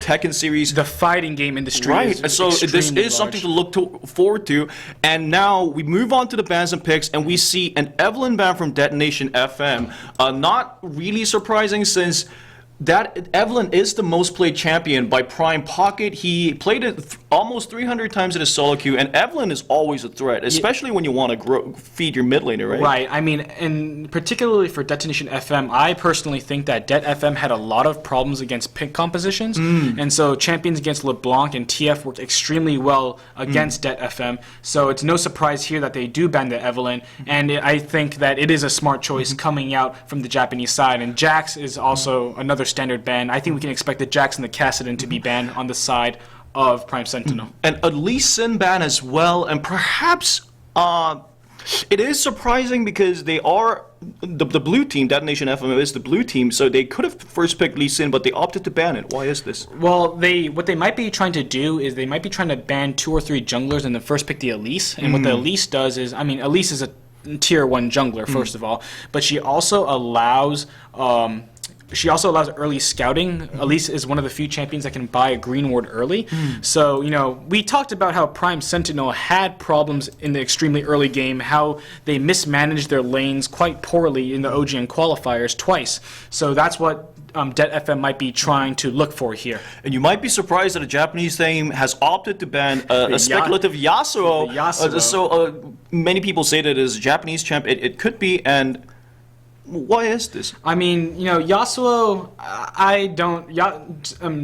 Tekken series. The fighting game industry Right, is so this extremely is something large. to look forward to. And now we move on to the bans and picks, and we see an Evelyn ban from Detonation FM. Not really surprising, since that Evelyn is the most played champion by Prime Pocket. He played it almost 300 times in his solo queue, and Evelyn is always a threat, especially when you want to feed your mid laner, right? Right. I mean, and particularly for Detonation FM, I personally think that Det FM had a lot of problems against pick compositions, and so champions against LeBlanc and TF worked extremely well against Det FM. So it's no surprise here that they do ban the Evelyn, and I think that it is a smart choice coming out from the Japanese side. And Jax is also another standard ban. I think we can expect the Jax and the Kassadin to be banned on the side of Prime Sentinel. And a Lee Sin ban as well, and perhaps it is surprising because they are the blue team. Detonation FM is the blue team, so they could have first picked Lee Sin, but they opted to ban it. Why is this? Well, what they might be trying to do is they might be trying to ban 2 or 3 junglers and then first pick the Elise. And what the Elise does is, I mean, Elise is a tier 1 jungler, first of all, but she also allows early scouting. Elise is one of the few champions that can buy a green ward early. So, you know, we talked about how Prime Sentinel had problems in the extremely early game, how they mismanaged their lanes quite poorly in the OGN qualifiers twice. So that's what Det FM might be trying to look for here. And you might be surprised that a Japanese team has opted to ban a speculative Yasuo. So many people say that it is a Japanese champ. It could be, and why is this? I mean, you know, Yasuo,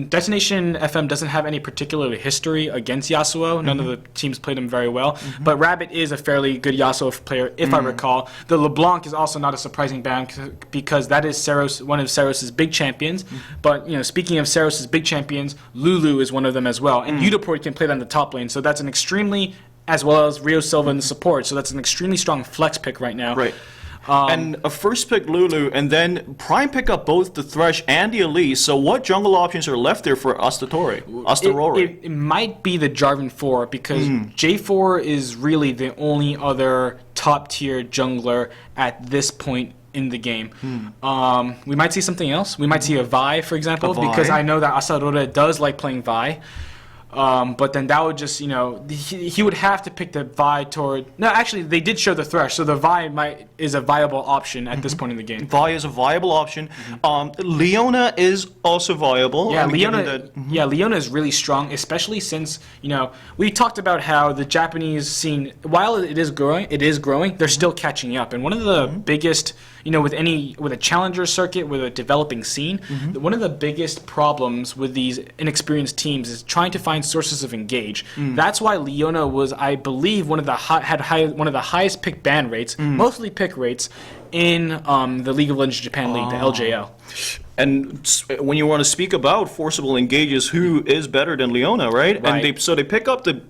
Detonation FM doesn't have any particular history against Yasuo. None of the teams played him very well. But Rabbit is a fairly good Yasuo player, if I recall. The LeBlanc is also not a surprising ban because that is one of Seros's big champions. But, you know, speaking of Seros's big champions, Lulu is one of them as well. And Udaport can play that in the top lane. So that's an extremely, as well as Rio Silva in the support. So that's an extremely strong flex pick right now. Right. And a first pick Lulu, and then Prime pick up both the Thresh and the Elise. So what jungle options are left there for Astarori? It might be the Jarvan 4 because J4 is really the only other top tier jungler at this point in the game. We might see something else. We might see a Vi, for example, because I know that Astarori does like playing Vi. But then that would just, you know, he would have to pick the Vi toward... No, actually, they did show the Thresh, so the Vi is a viable option at this point in the game. Vi is a viable option. Leona is also viable. Yeah, Leona is really strong, especially since, you know, we talked about how the Japanese scene, while it is growing, they're still catching up. And one of the biggest... You know, with a challenger circuit, with a developing scene, one of the biggest problems with these inexperienced teams is trying to find sources of engage. That's why Leona was, I believe, one of the highest pick ban rates, mostly pick rates, in the League of Legends Japan League, the LJL. And when you want to speak about forcible engages, who is better than Leona, right? And they pick up the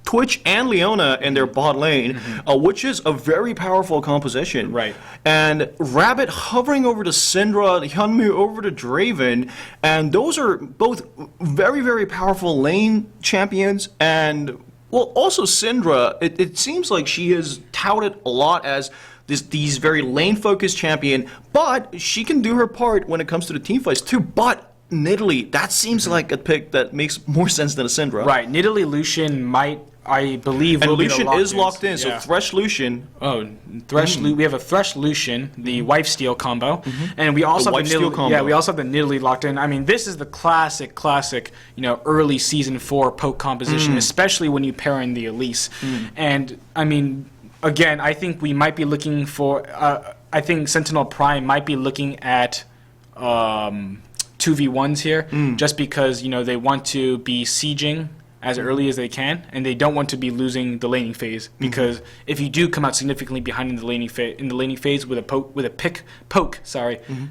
Twitch and Leona in their bot lane, which is a very powerful composition. Right. And Rabbit hovering over to Syndra, Hyunmu over to Draven, and those are both very, very powerful lane champions. And, well, also Syndra, it seems like she is touted a lot as these very lane-focused champion, but she can do her part when it comes to the team fights too. But Nidalee, that seems like a pick that makes more sense than a Syndra. Right. Nidalee Lucian might, I believe, and will Lucian be is locked in, so Thresh Lucian. Oh, we have a Thresh Lucian, the Wife Steal combo, and we also have the Nidalee. Yeah, we also have the Nidalee locked in. I mean, this is the classic, you know, early season 4 poke composition, especially when you pair in the Elise. And I mean, again, I think we might be looking for. I think Sentinel Prime might be looking at 2v1s here, just because, you know, they want to be sieging as early as they can, and they don't want to be losing the laning phase, because if you do come out significantly behind in the laning phase with a poke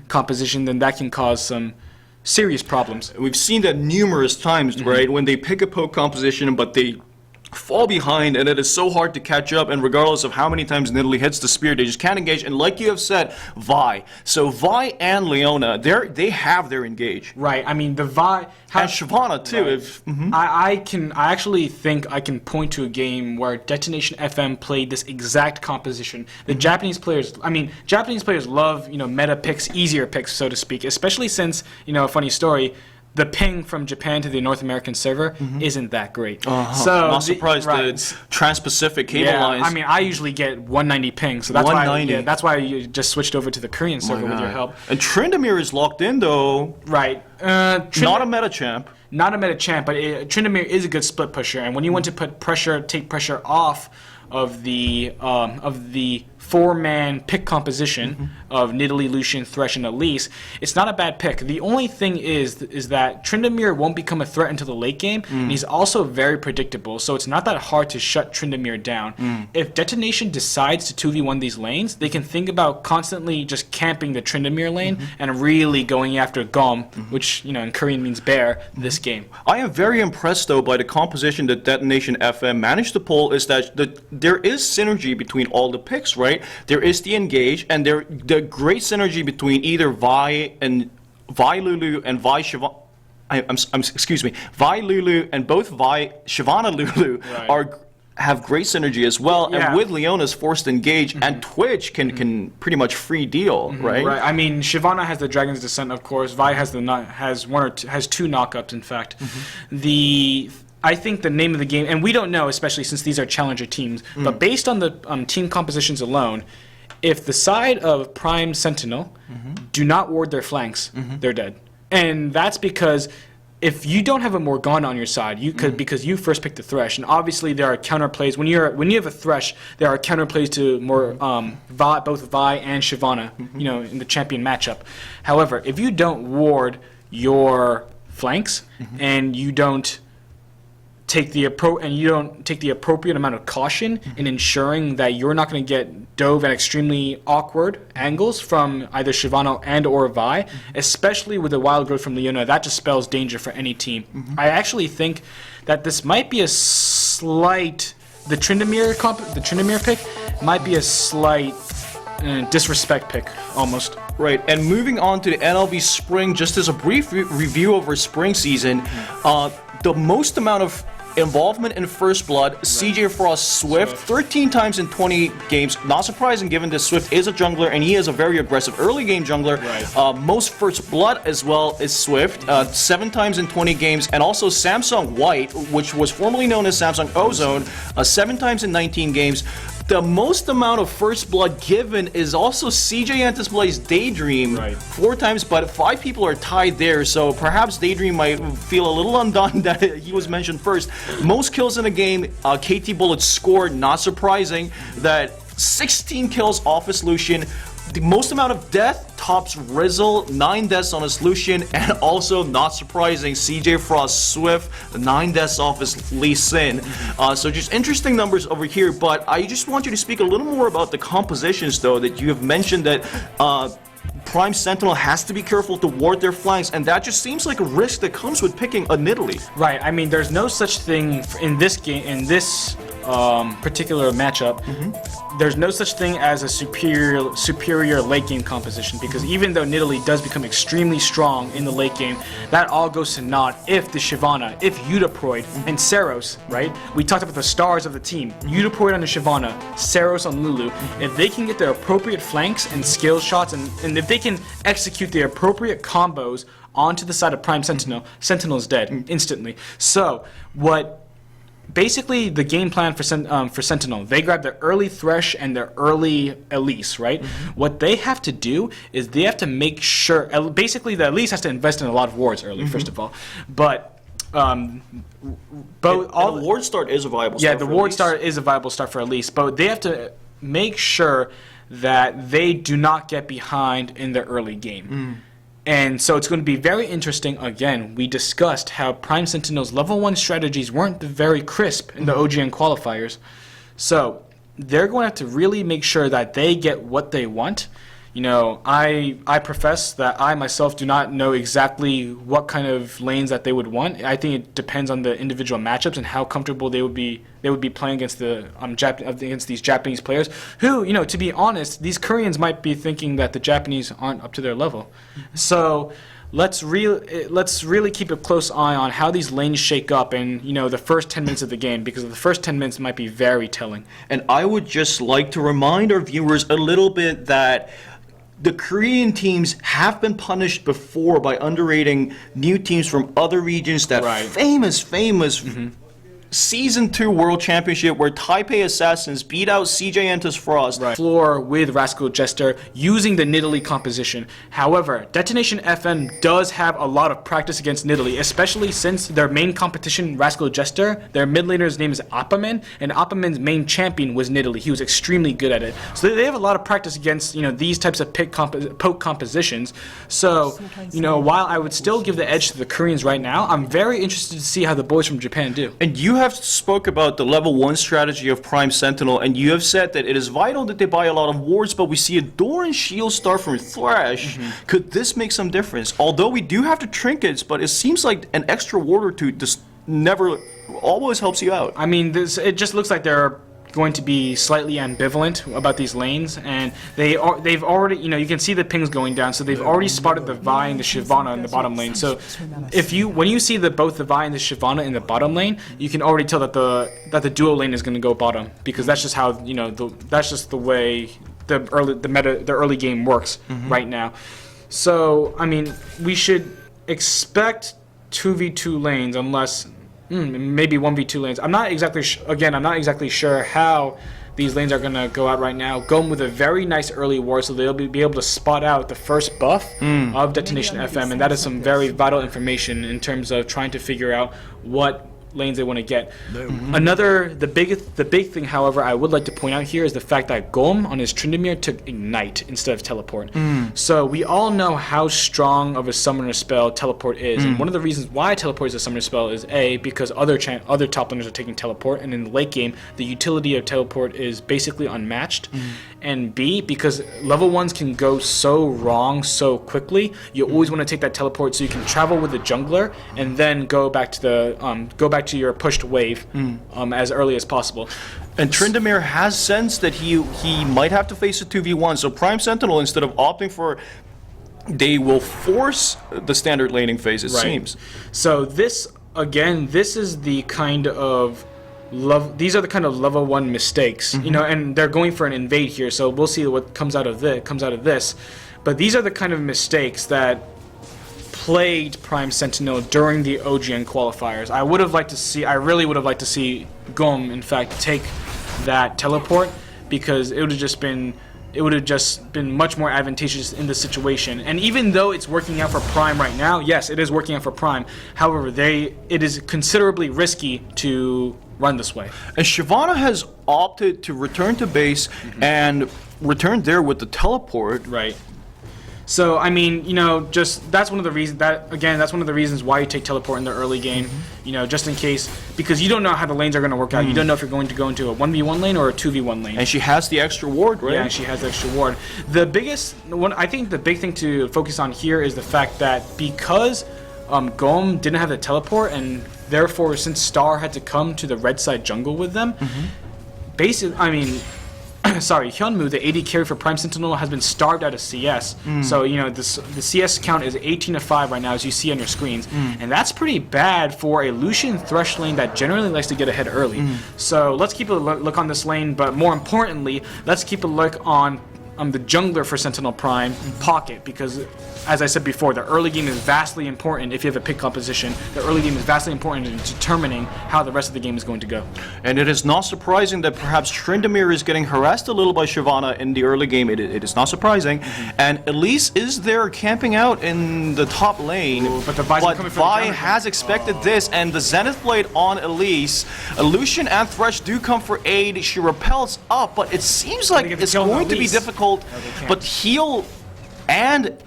composition, then that can cause some serious problems. We've seen that numerous times, right? When they pick a poke composition, but they fall behind, and it is so hard to catch up, and regardless of how many times Nidalee hits the spear, they just can't engage. And like you have said, Vi. So Vi and Leona, they have their engage. Right. I mean, the Vi... And Shyvana, too. Right. I actually think I can point to a game where Detonation FM played this exact composition. The Japanese players love, you know, meta picks, easier picks, so to speak, especially since, you know, a funny story, the ping from Japan to the North American server isn't that great. So Not surprised the Trans-Pacific cable lines. I mean, I usually get 190 ping, so that's 190. why that's why you just switched over to the Korean server with your help. And Tryndamere is locked in though. Right. Not a meta champ. Not a meta champ, but Tryndamere is a good split pusher, and when you want to take pressure off of the 4-man pick composition of Nidalee, Lucian, Thresh, and Elise, it's not a bad pick. The only thing is that Tryndamere won't become a threat into the late game, and he's also very predictable, so it's not that hard to shut Tryndamere down. If Detonation decides to 2v1 these lanes, they can think about constantly just camping the Tryndamere lane and really going after Gom, which in Korean means bear, this game. I am very impressed though by the composition that Detonation FM managed to pull. Is that there is synergy between all the picks, right? There is the engage, and the great synergy between either Vi Lulu and Vi Shyvana. Excuse me, Vi Lulu and both Vi Shyvana Lulu have great synergy as well. And with Leona's forced engage and Twitch can pretty much free deal, right? Right. I mean, Shyvana has the Dragon's Descent, of course. Vi has two knockouts, in fact. I think the name of the game, and we don't know, especially since these are challenger teams, but based on the team compositions alone, if the side of Prime Sentinel do not ward their flanks, they're dead. And that's because if you don't have a Morgana on your side, because you first picked the Thresh, and obviously there are counterplays. When you have a Thresh, there are counterplays to both Vi and Shyvana, in the champion matchup. However, if you don't ward your flanks and you don't take the appropriate amount of caution in ensuring that you're not going to get dove at extremely awkward angles from either Shyvana and or Vi, especially with the wild growth from Leona, that just spells danger for any team. I actually think that this might be a slight the Tryndamere pick might be a slight disrespect pick almost. Right, and moving on to the NLB Spring, just as a brief review over spring season, the most amount of involvement in First Blood, CJ Frost Swift, 13 times in 20 games. Not surprising given that Swift is a jungler and he is a very aggressive early game jungler. Most First Blood as well is Swift, 7 times in 20 games. And also Samsung White, which was formerly known as Samsung Ozone, 7 times in 19 games. The most amount of First Blood given is also CJ Antiplay's Daydream, 4 times, but 5 people are tied there, so perhaps Daydream might feel a little undone that he was mentioned first. Most kills in a game, KT Bullet scored, not surprising, that 16 kills off his Lucian. The most amount of death tops Rizzle, 9 deaths on his Lucian, and also, not surprising, CJ Frost Swift, 9 deaths off his Lee Sin. So just interesting numbers over here, but I just want you to speak a little more about the compositions, though, that you have mentioned that Prime Sentinel has to be careful to ward their flanks, and that just seems like a risk that comes with picking a Nidalee. Right, I mean, there's no such thing in this game, in this particular matchup, there's no such thing as a superior late game composition, because even though Nidalee does become extremely strong in the late game, that all goes to naught if the Shyvana, if Eudaproid, and Saros, right? We talked about the stars of the team. Eudaproid on the Shyvana, Saros on Lulu. If they can get their appropriate flanks and skill shots, and if they can execute the appropriate combos onto the side of Prime Sentinel, Sentinel's dead instantly. So, basically, the game plan for Sentinel, they grab their early Thresh and their early Elise, right? What they have to do is they have to make sure, basically the Elise has to invest in a lot of wards early, first of all, but the ward start is a viable start. Yeah, the ward start is a viable start for Elise, but they have to make sure that they do not get behind in the early game. And so it's going to be very interesting. Again, we discussed how Prime Sentinel's level 1 strategies weren't very crisp in the OGN qualifiers. So they're going to have to really make sure that they get what they want. You know, I profess that I myself do not know exactly what kind of lanes that they would want. I think it depends on the individual matchups and how comfortable they would be playing against against these Japanese players. Who, you know, to be honest, these Koreans might be thinking that the Japanese aren't up to their level. So let's really keep a close eye on how these lanes shake up in, you know, the first 10 minutes of the game, because the first 10 minutes might be very telling. And I would just like to remind our viewers a little bit that the Korean teams have been punished before by underrating new teams from other regions. That famous Season 2 World Championship where Taipei Assassins beat out CJ Entus Frost. Floor with Rascal Jester using the Nidalee composition. However, Detonation FN does have a lot of practice against Nidalee, especially since their main competition, Rascal Jester, their mid laner's name is Appaman, and Appamen's main champion was Nidalee. He was extremely good at it. So they have a lot of practice against, these types of poke compositions. So, while I would still give the edge to the Koreans right now, I'm very interested to see how the boys from Japan do. And you have spoke about the level 1 strategy of Prime Sentinel, and you have said that it is vital that they buy a lot of wards, but we see a Door and Shield Star from Thresh. Could this make some difference? Although we do have the trinkets, but it seems like an extra ward or two just never always helps you out. I mean, it just looks like they're going to be slightly ambivalent about these lanes, and they've already, you can see the pings going down, so they've already spotted the Vi and the Shyvana in the bottom lane. So when you see both the Vi and the Shyvana in the bottom lane, you can already tell that the duo lane is going to go bottom, because that's just how that's just the way the early game works right now. So I mean, we should expect 2v2 lanes unless maybe 1v2 lanes. I'm not exactly sure how these lanes are going to go out right now. Going with a very nice early ward, so they'll be able to spot out the first buff of Detonation FM, and that is some very vital information in terms of trying to figure out what lanes they want to get. The big thing, however, I would like to point out here is the fact that Golm on his Tryndamere took Ignite instead of Teleport. So we all know how strong of a summoner spell Teleport is, and one of the reasons why Teleport is a summoner spell is A, because other top laners are taking Teleport, and in the late game the utility of Teleport is basically unmatched, and B, because level 1s can go so wrong so quickly, you always want to take that Teleport so you can travel with the jungler and then go back to your pushed wave as early as possible. And Tryndamere has sensed that he might have to face a 2v1, so Prime Sentinel, instead of opting for, they will force the standard laning phase, it seems. So this is the kind of these are the kind of level 1 mistakes, and they're going for an invade here, so we'll see what comes out of this. But these are the kind of mistakes that plagued Prime Sentinel during the OGN qualifiers. I really would have liked to see Golm, in fact, take that Teleport, because it would have just been much more advantageous in this situation. And even though it's working out for Prime right now, yes, it is working out for Prime. However, it is considerably risky to run this way. And Shyvana has opted to return to base and return there with the Teleport. Right. So I mean, that's one of the reasons why you take Teleport in the early game, just in case, because you don't know how the lanes are going to work out. You don't know if you're going to go into a 1v1 lane or a 2v1 lane. And she has the extra ward, right? Yeah, she has the extra ward. I think the big thing to focus on here is the fact that because Golm didn't have the Teleport, and therefore since Star had to come to the red side jungle with them, Hyunmu, the AD carry for Prime Sentinel, has been starved out of CS. So, the CS count is 18-5 right now, as you see on your screens. And that's pretty bad for a Lucian Thresh lane that generally likes to get ahead early. So let's keep a look on this lane, but more importantly, let's keep a look on the jungler for Sentinel Prime, Pocket, because as I said before, the early game is vastly important if you have a pick composition. The early game is vastly important in determining how the rest of the game is going to go. And it is not surprising that perhaps Tryndamere is getting harassed a little by Shyvana in the early game. It is not surprising. And Elise is there camping out in the top lane. Ooh, but Vi has expected this, and the Zenith Blade on Elise. Lucian and Thresh do come for aid. She repels up, but it seems like it's going to be difficult. But heal and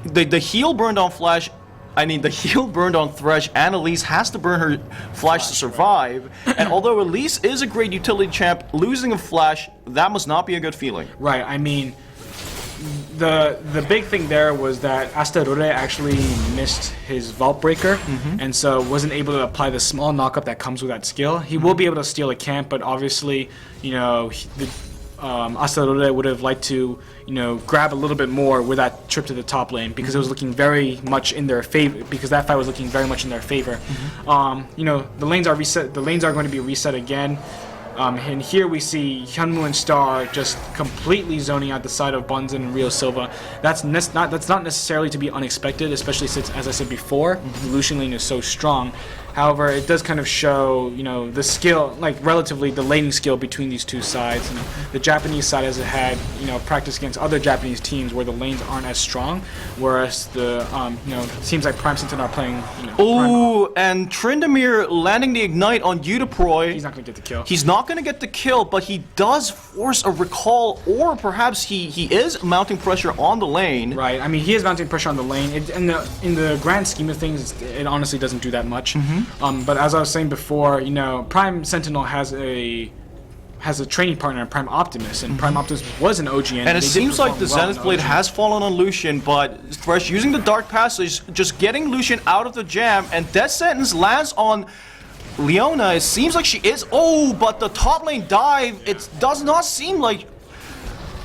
the heal burned on Flash. The heal burned on Thresh, and Elise has to burn her Flash to survive. And although Elise is a great utility champ, losing a Flash, that must not be a good feeling. Right, the big thing there was that Astaroth actually missed his Vault Breaker, and so wasn't able to apply the small knockup that comes with that skill. He will be able to steal a camp, but obviously, Astaroth would have liked to, grab a little bit more with that trip to the top lane, because it was looking very much in their favor. Because that fight was looking very much in their favor. The lanes are reset. The lanes are going to be reset again. And here we see Hyunwoo and Star just completely zoning out the side of Bunzen and Rio Silva. That's not necessarily to be unexpected, especially since, as I said before, the Lucian lane is so strong. However, it does kind of show, the skill, like relatively the laning skill between these two sides. The Japanese side has had, practice against other Japanese teams where the lanes aren't as strong, whereas the, it seems like Prime Sentinel are playing, Ooh, and Tryndamere landing the Ignite on Udaproy. He's not going to get the kill. He's not going to get the kill, but he does force a recall, or perhaps he is mounting pressure on the lane. Right. I mean, he is mounting pressure on the lane. In the grand scheme of things, it honestly doesn't do that much. But as I was saying before, Prime Sentinel has a training partner in Prime Optimus, and Prime Optimus was an OGN. And it seems like the Zenith Blade has fallen on Lucian, but Thresh using the Dark Passage, just getting Lucian out of the jam, and Death Sentence lands on Leona. It seems like she is. Oh, but the top lane dive, it does not seem like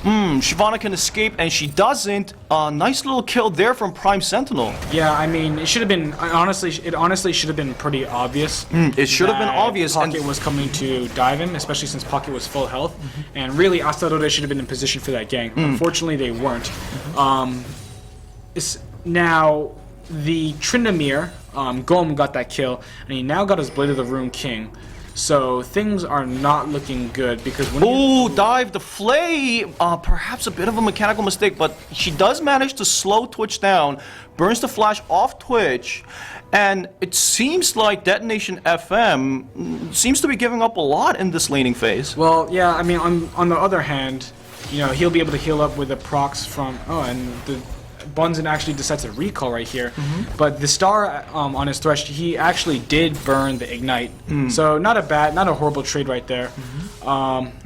Shyvana can escape, and she doesn't. Nice little kill there from Prime Sentinel. Yeah, I mean, it should have been, it honestly should have been pretty obvious. It should have been obvious. Pocket was coming to dive him, especially since Pocket was full health. And really, Astaroth should have been in position for that gank. Unfortunately, they weren't. Now, the Tryndamere, Golem got that kill, and he now got his Blade of the Rune King. So things are not looking good because when dive the Flay, perhaps a bit of a mechanical mistake, but she does manage to slow Twitch down, burns the flash off Twitch, and it seems like Detonation FM seems to be giving up a lot in this laning phase. Well, yeah, I mean, on the other hand, he'll be able to heal up with the procs from and the Bunzen actually decides to recall right here, but the Star on his Thresh, he actually did burn the Ignite, so not a horrible trade right there.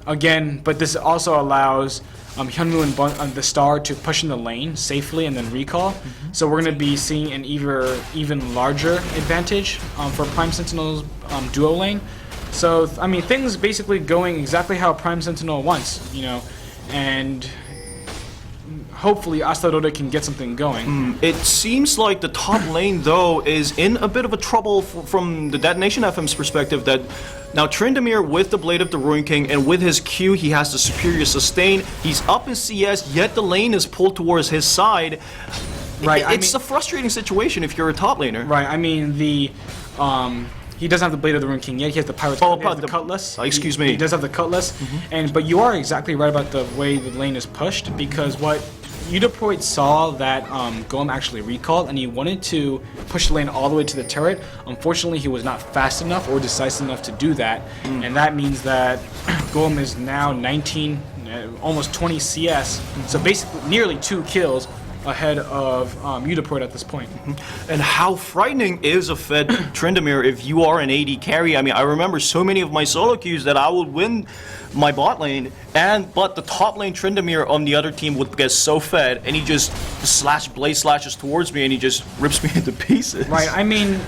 Again, but this also allows Hyunwoo and the Star to push in the lane safely and then recall. So we're going to be seeing an even larger advantage for Prime Sentinel's duo lane. So I mean, things basically going exactly how Prime Sentinel wants, and hopefully Astaroth can get something going. It seems like the top lane, though, is in a bit of a trouble from the Detonation FM's perspective, that now Tryndamere with the Blade of the Ruin King and with his Q, he has the superior sustain. He's up in CS, yet the lane is pulled towards his side. Right. It's a frustrating situation if you're a top laner. Right. I mean, he doesn't have the Blade of the Ruin King yet. He has the Pirate's the Cutlass. Excuse me. He does have the Cutlass. But you are exactly right about the way the lane is pushed, because what Udaproid saw that Golem actually recalled, and he wanted to push the lane all the way to the turret. Unfortunately, he was not fast enough or decisive enough to do that, and that means that Golem is now 19, almost 20 CS, so basically nearly 2 kills ahead of Udaproid at this point. And how frightening is a fed Tryndamere if you are an AD carry? I mean, I remember so many of my solo queues that I would win my bot lane, but the top lane Tryndamere on the other team would get so fed, and he just blaze slashes towards me, and he just rips me into pieces. Right, I mean,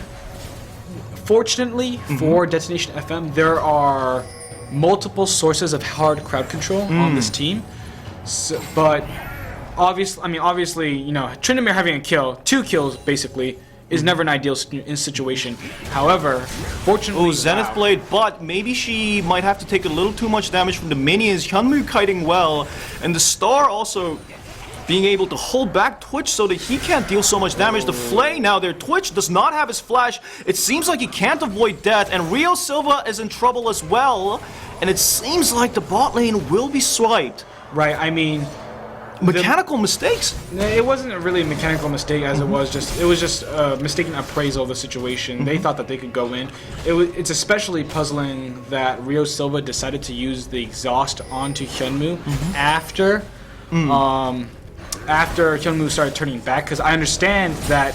fortunately for Detonation FM, there are multiple sources of hard crowd control on this team, but obviously, Tryndamere having 2 kills basically, is never an ideal situation. However, fortunately, Zenith Blade, but maybe she might have to take a little too much damage from the minions. Hyunwoo kiting well, and the Star also being able to hold back Twitch so that he can't deal so much damage. The Flay now there, Twitch does not have his flash. It seems like he can't avoid death, and Rio Silva is in trouble as well, and it seems like the bot lane will be swiped. Right, I mean, mechanical mistakes. It wasn't really a mechanical mistake, as it was just a mistaken appraisal of the situation. They thought that they could go in. It's especially puzzling that Rio Silva decided to use the exhaust onto Hyunwoo after Hyunwoo started turning back, because I understand that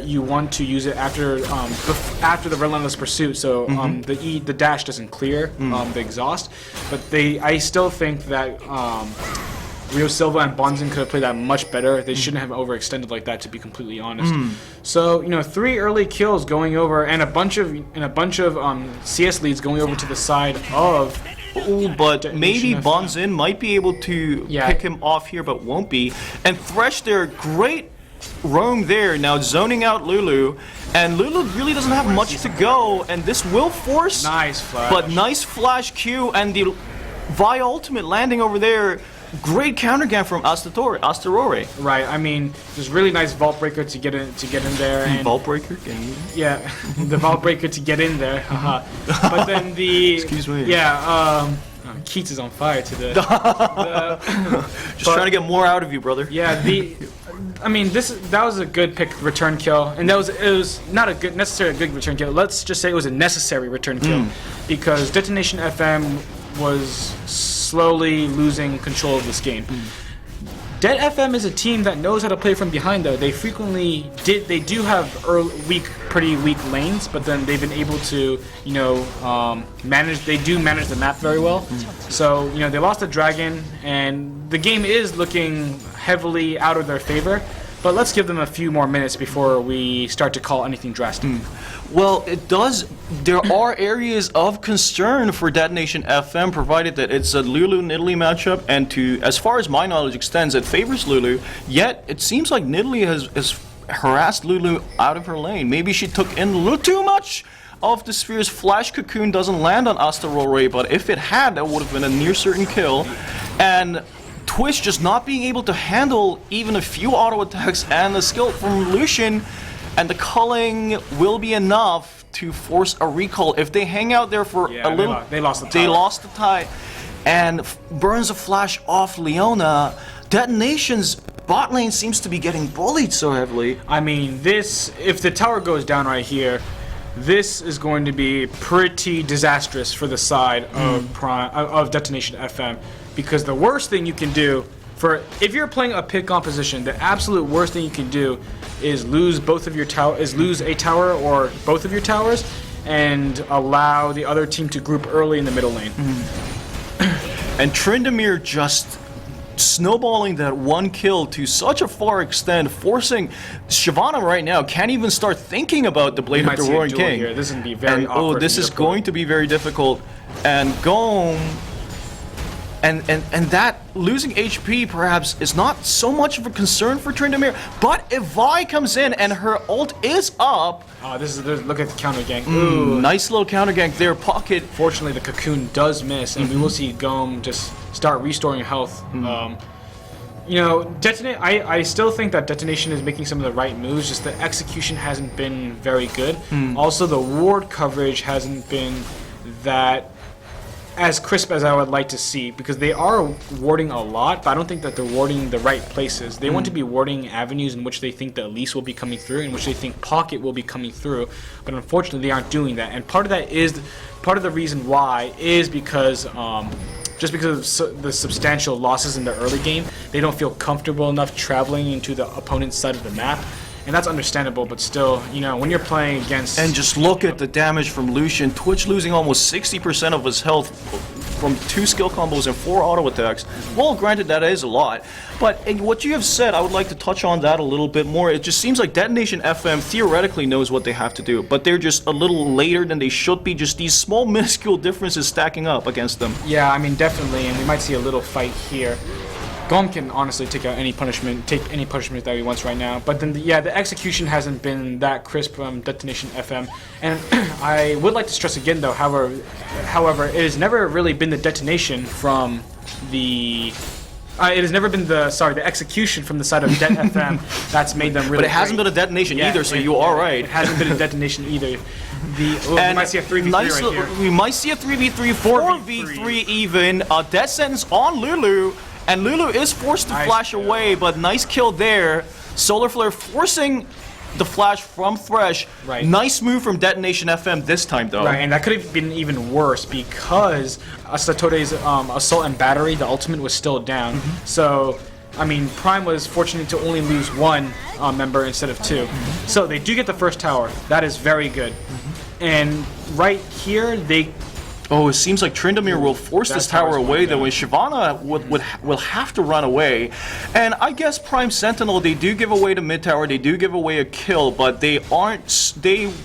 you want to use it after the relentless pursuit, so the dash doesn't clear the exhaust, but I still think that Rio Silva and Bunzen could have played that much better. They shouldn't have overextended like that, to be completely honest. So 3 early kills going over, and a bunch of CS leads going over to the side of. But maybe Bunzen might be able to pick him off here, but won't be. And Thresh there, great roam there, now zoning out Lulu, and Lulu really doesn't have much to go, and this will force... Nice flash. But nice flash Q, and the Vi ultimate landing over there. Great counter game from Astarore. Right. I mean, there's really nice vault breaker to get in there. And Vault breaker? yeah, the vault breaker to get in there. Haha. But then the Excuse me. Yeah. Keats is on fire today. Just trying to get more out of you, brother. Yeah. I mean, that was a good pick return kill, and it was not necessarily a good return kill. Let's just say it was a necessary return kill because Detonation FM was slowly losing control of this game. Det FM is a team that knows how to play from behind, though. They frequently they do have pretty weak lanes, but then they've been able to, manage the map very well. So, they lost the dragon, and the game is looking heavily out of their favor. But let's give them a few more minutes before we start to call anything drastic. Well, there are areas of concern for Detonation FM, provided that it's a Lulu-Nidalee matchup, and as far as my knowledge extends, it favors Lulu, yet it seems like Nidalee has harassed Lulu out of her lane. Maybe she took in a little too much of the Sphere's Flash Cocoon doesn't land on Astarore, but if it had, that would have been a near certain kill. And Twitch just not being able to handle even a few auto attacks and the skill from Lucian, and the culling will be enough to force a recall. If they hang out there for a little... They lost the tie. They lost the tie. And burns a flash off Leona. Detonation's bot lane seems to be getting bullied so heavily. I mean, if the tower goes down right here, this is going to be pretty disastrous for the side of Detonation FM. Because the worst thing you can do if you're playing a pick composition, the absolute worst thing you can do is lose lose a tower or both of your towers, and allow the other team to group early in the middle lane. And Tryndamere just snowballing that one kill to such a far extent, forcing Shyvana right now can't even start thinking about the Blade of the Roaring King. Here. This is going to be very awkward. Oh, this is going to be very difficult. And Gome... And that losing HP perhaps is not so much of a concern for Tryndamere, but if Vi comes in and her ult is up... look at the counter gank. Nice little counter gank there, Pocket. Fortunately, the cocoon does miss, and we will see Gome just start restoring health. I still think that Detonation is making some of the right moves, just the execution hasn't been very good. Also, the ward coverage hasn't been that as crisp as I would like to see, because they are warding a lot, but I don't think that they're warding the right places. They want to be warding avenues in which they think the Elise will be coming through, in which they think Pocket will be coming through, but unfortunately they aren't doing that. And part of the reason why is because just because of the substantial losses in the early game, they don't feel comfortable enough traveling into the opponent's side of the map. And that's understandable, but still, when you're playing against... And just look at the damage from Lucian. Twitch losing almost 60% of his health from 2 skill combos and 4 auto attacks. Well, granted, that is a lot. But what you have said, I would like to touch on that a little bit more. It just seems like Detonation FM theoretically knows what they have to do, but they're just a little later than they should be. Just these small, minuscule differences stacking up against them. Yeah, I mean, definitely, and we might see a little fight here. Gome can honestly take any punishment that he wants right now. But then, the execution hasn't been that crisp from Detonation FM. And I would like to stress again, though, however, it has never really been the detonation from the... it has never been the execution from the side of Det FM that's made them really But it hasn't been a detonation either, so you are right. It hasn't been a detonation either. We might see a 3v3 right here. We might see a 3v3, 4v3 even. Death sentence on Lulu. And Lulu is forced to flash away, but nice kill there. Solar Flare forcing the flash from Thresh. Right. Nice move from Detonation FM this time, though. Right, and that could have been even worse because Satore's Assault and Battery, the ultimate, was still down. So, I mean, Prime was fortunate to only lose 1 member instead of 2. So they do get the first tower. That is very good. And right here, they... Oh, it seems like Tryndamere will force this tower away, though, and Shyvana will have to run away. And I guess Prime Sentinel, they do give away the mid tower, they do give away a kill, but they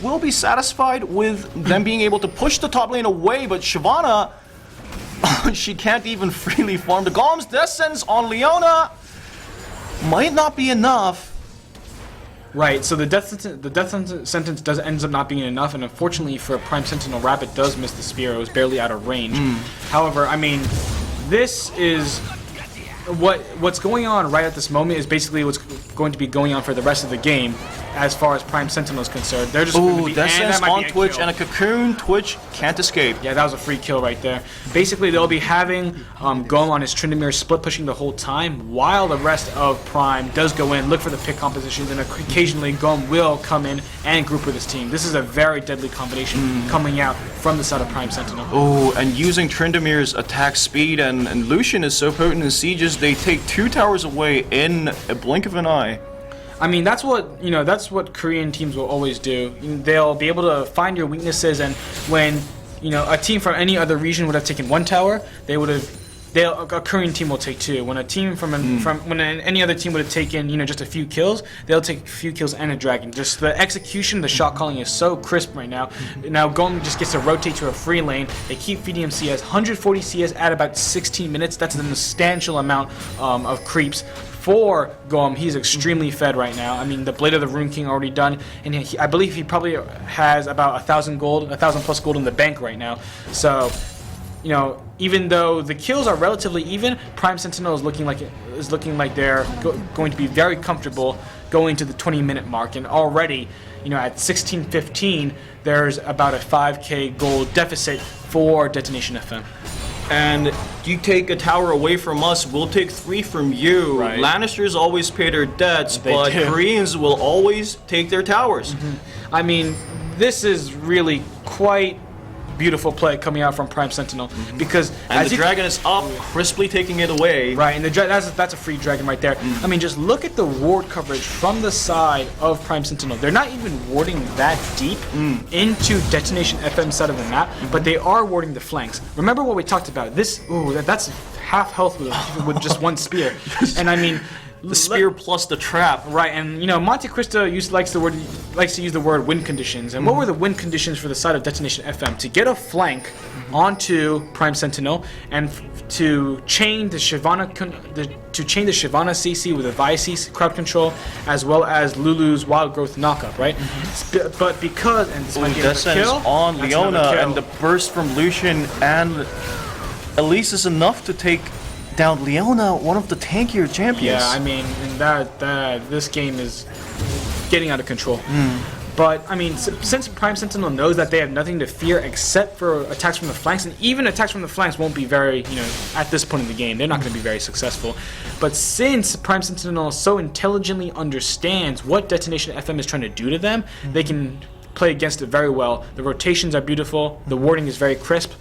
will be satisfied with them being able to push the top lane away, but Shyvana, she can't even freely farm. The Golem's Death Sentence on Leona might not be enough. Right, so the death sentence does ends up not being enough, and unfortunately for Prime Sentinel, Rabbit does miss the spear. It was barely out of range. However, I mean, this is what's going on right at this moment is basically what's going to be going on for the rest of the game. As far as Prime Sentinel is concerned, they're just going to be that might on be a Twitch kill. and a cocoon. Twitch can't escape. Yeah, that was a free kill right there. Basically, they'll be having Gom on his Tryndamere split pushing the whole time, while the rest of Prime does go in, look for the pick compositions, and occasionally Gom will come in and group with his team. This is a very deadly combination coming out from the side of Prime Sentinel. Oh, and using Tryndamere's attack speed and Lucian is so potent in sieges, they take 2 towers away in a blink of an eye. I mean, that's what Korean teams will always do. They'll be able to find your weaknesses, and when a team from any other region would have taken 1 tower, a Korean team will take 2. When a team any other team would have taken just a few kills, they'll take a few kills and a dragon. Just the execution, the shot calling is so crisp right now. Now Gom just gets to rotate to a free lane. They keep feeding him CS, 140 CS at about 16 minutes. That's a substantial amount of creeps. For Gom, he's extremely fed right now. I mean, the Blade of the Rune King already done, and I believe he probably has about 1,000 gold, 1,000 plus gold in the bank right now. So, even though the kills are relatively even, Prime Sentinel is looking like they're going to be very comfortable going to the 20-minute mark, and already, at 16:15, there's about a 5k gold deficit for Detonation FM. And you take a tower away from us, we'll take 3 from you. Right. Lannisters always pay their debts, but do. Koreans will always take their towers. I mean, this is really quite beautiful play coming out from Prime Sentinel, because And the dragon is up, crisply taking it away. right, and that's a free dragon right there. I mean, just look at the ward coverage from the side of Prime Sentinel. They're not even warding that deep into Detonation FM side of the map, but they are warding the flanks. Remember what we talked about? That's half health with just 1 spear, and I mean. The spear plus the trap. Right, and Monte Cristo likes to use the word win conditions. And what were the win conditions for the side of Detonation FM? To get a flank onto Prime Sentinel and to chain the Shyvana CC with a Vi CC crowd control, as well as Lulu's Wild Growth knockup, right? But because this might be another Descends kill, on that's Leona, another kill. and the burst from Lucian and Elise is enough to take down Leona, one of the tankier champions. Yeah, I mean, and this game is getting out of control. But, I mean, since Prime Sentinel knows that they have nothing to fear except for attacks from the flanks, and even attacks from the flanks won't be very, at this point in the game, they're not going to be very successful. But since Prime Sentinel so intelligently understands what Detonation FM is trying to do to them, they can play against it very well. The rotations are beautiful, the warding is very crisp.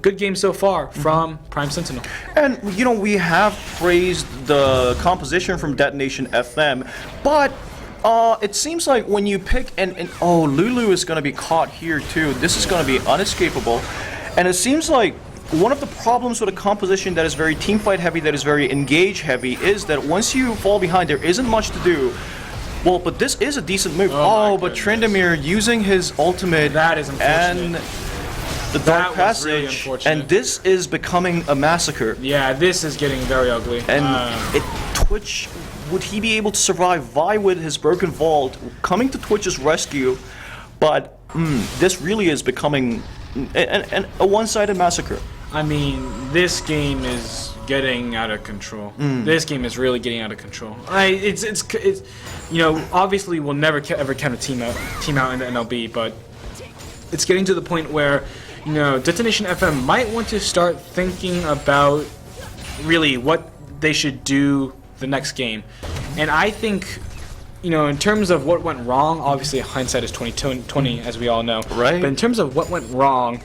Good game so far from Prime Sentinel. And, we have praised the composition from Detonation FM, but it seems like when you pick Lulu is going to be caught here too. This is going to be unescapable. And it seems like one of the problems with a composition that is very teamfight heavy, that is very engage heavy, is that once you fall behind, there isn't much to do. Well, but this is a decent move. But Tryndamere using his ultimate. That is unfortunate. And the Dark was really Passage, unfortunate. and this is becoming a massacre. Yeah, this is getting very ugly. And Twitch, would he be able to survive Vi with his broken vault, coming to Twitch's rescue? But this really is becoming a one-sided massacre. I mean, this game is getting out of control. This game is really getting out of control. It's obviously we'll never ever count a team out in the NLB, but it's getting to the point where Detonation FM might want to start thinking about really what they should do the next game. And I think, in terms of what went wrong, obviously hindsight is 2020, as we all know. Right. But in terms of what went wrong,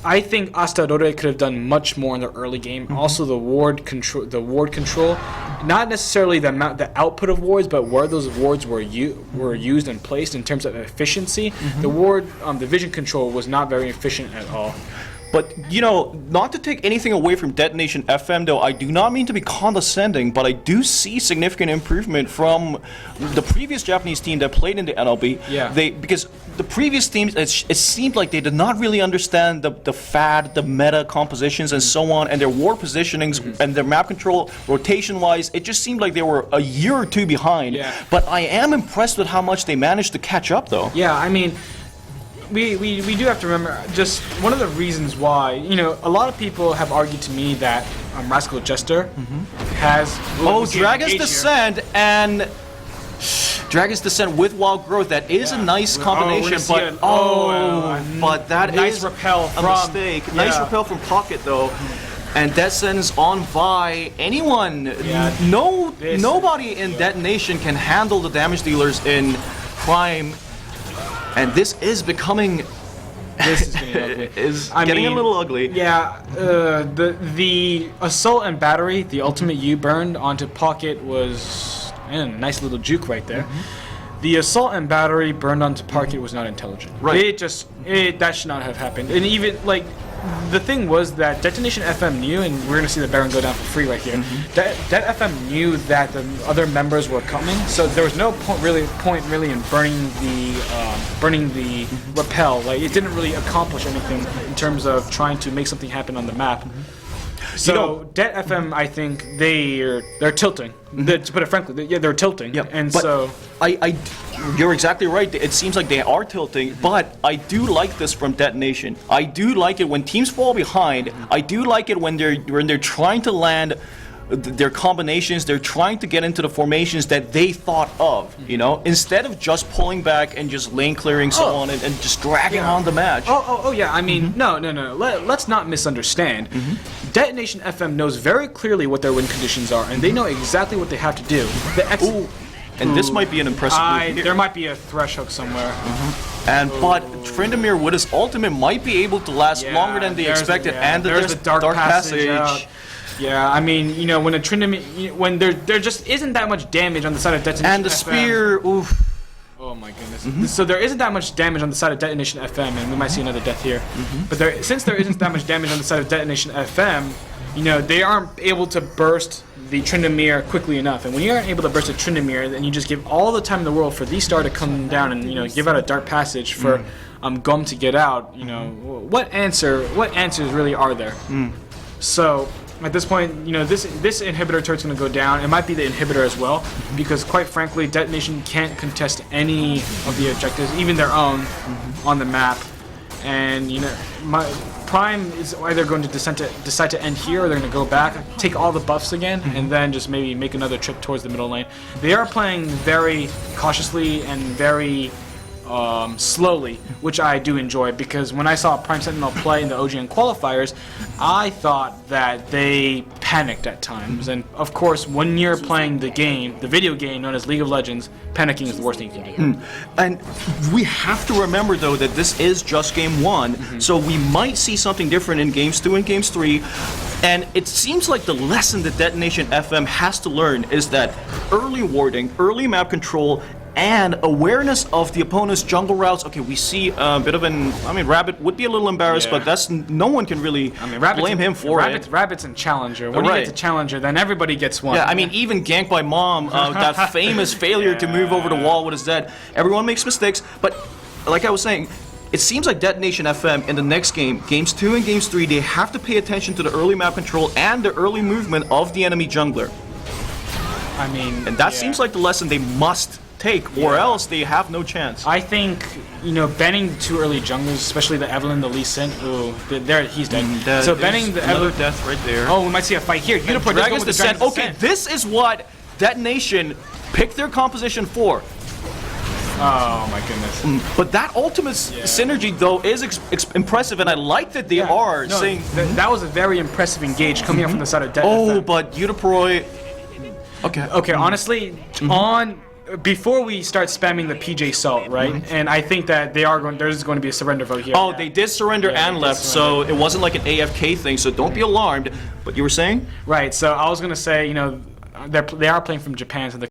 I think Astadore could have done much more in the early game. Also, the ward control, not necessarily the output of wards, but where those wards were used and placed in terms of efficiency. The vision control was not very efficient at all. But, you know, not to take anything away from Detonation FM, though, I do not mean to be condescending, but I do see significant improvement from the previous Japanese team that played in the NLB. Yeah. Because the previous teams, it seemed like they did not really understand the fad, the meta compositions, and so on, and their war positionings and their map control, rotation-wise. It just seemed like they were a year or two behind. Yeah. But I am impressed with how much they managed to catch up, though. Yeah, I mean, we do have to remember just one of the reasons why, you know, a lot of people have argued to me that Rascal Jester has... Dragon's Descent and... Dragon's Descent with Wild Growth, that is a nice combination, but that nice is repel a mistake. Yeah. Nice repel from Pocket, though. And that sends on by anyone. Yeah. Nobody in Detonation can handle the damage dealers in Prime. And this is becoming... This is getting ugly. getting a little ugly. Yeah, the Assault and Battery, the ultimate you burned onto Pocket was a nice little juke right there. The Assault and Battery burned onto Pocket was not intelligent. Right. That should not have happened. And even, like, the thing was that Detonation FM knew, and we're going to see the Baron go down for free right here, that FM knew that the other members were coming, so there was no point really in burning the repel. Like, it didn't really accomplish anything in terms of trying to make something happen on the map. So, You know, Det FM, I think they're tilting. To put it frankly, they're tilting. Yep. And but so you're exactly right. It seems like they are tilting, but I do like this from Detonation. I do like it when teams fall behind. I do like it when they're trying to land their combinations. They're trying to get into the formations that they thought of. You know, instead of just pulling back and just lane clearing on and just dragging on the match. Oh yeah. I mean, no. Let's not misunderstand. Detonation FM knows very clearly what their win conditions are, and they know exactly what they have to do. And this might be an impressive move here. There might be a thresh hook somewhere. But Tryndamere with his ultimate might be able to last longer than they expected, and there's the dark passage. out. Yeah, I mean, you know, when a Tryndamere, when there just isn't that much damage on the side of Detonation And the FM. spear, oof. Oh my goodness. So there isn't that much damage on the side of Detonation FM, and we might see another death here. But since there isn't that much damage on the side of Detonation FM, you know, they aren't able to burst the Tryndamere quickly enough. And when you aren't able to burst a Tryndamere, then you just give all the time in the world for the star to come down and, you know, give out a dark passage for Gum to get out. You know, what answers really are there? So at this point, you know, this inhibitor turret's going to go down. It might be the inhibitor as well, because quite frankly, Detonation can't contest any of the objectives, even their own, on the map. And, you know, Prime is either going to decide to end here, or they're going to go back, take all the buffs again, and then just maybe make another trip towards the middle lane. They are playing very cautiously and very slowly, which I do enjoy, because when I saw Prime Sentinel play in the OGN qualifiers, I thought that they panicked at times. And of course, when you're playing the game, the video game known as League of Legends, panicking is the worst thing you can do. And we have to remember, though, that this is just game 1, so we might see something different in games 2 and games 3. And it seems like the lesson that Detonation FM has to learn is that early warding, early map control, and awareness of the opponent's jungle routes. Okay, we see a bit of Rabbit would be a little embarrassed, but that's no one can really blame him for it. Rabbit's in Challenger. When you get to Challenger, then everybody gets one. Yeah, I mean, even Gank by Mom, that famous failure to move over the wall with his dad. Everyone makes mistakes, but like I was saying, it seems like Detonation FM in the next game, games 2 and games 3, they have to pay attention to the early map control and the early movement of the enemy jungler. I mean, and that seems like the lesson they must take, or else they have no chance. I think, you know, banning too early junglers, especially the Evelyn, the Lee Sin. Ooh, there, he's dead. So banning the another Evelyn, death right there. Oh, we might see a fight here. Unicorn Dragon's Descent. Okay, this is what Detonation picked their composition for. Oh my goodness. But that ultimate synergy, though, is impressive, and I like that they are saying... That was a very impressive engage coming up from the side of Dead. But Udiproy... Okay, honestly, before we start spamming the PJ Salt, right? And I think that there's going to be a surrender vote here. Oh, they did surrender and left, so it wasn't like an AFK thing, so don't be alarmed. But you were saying? Right, so I was going to say, you know, they are playing from Japan, so the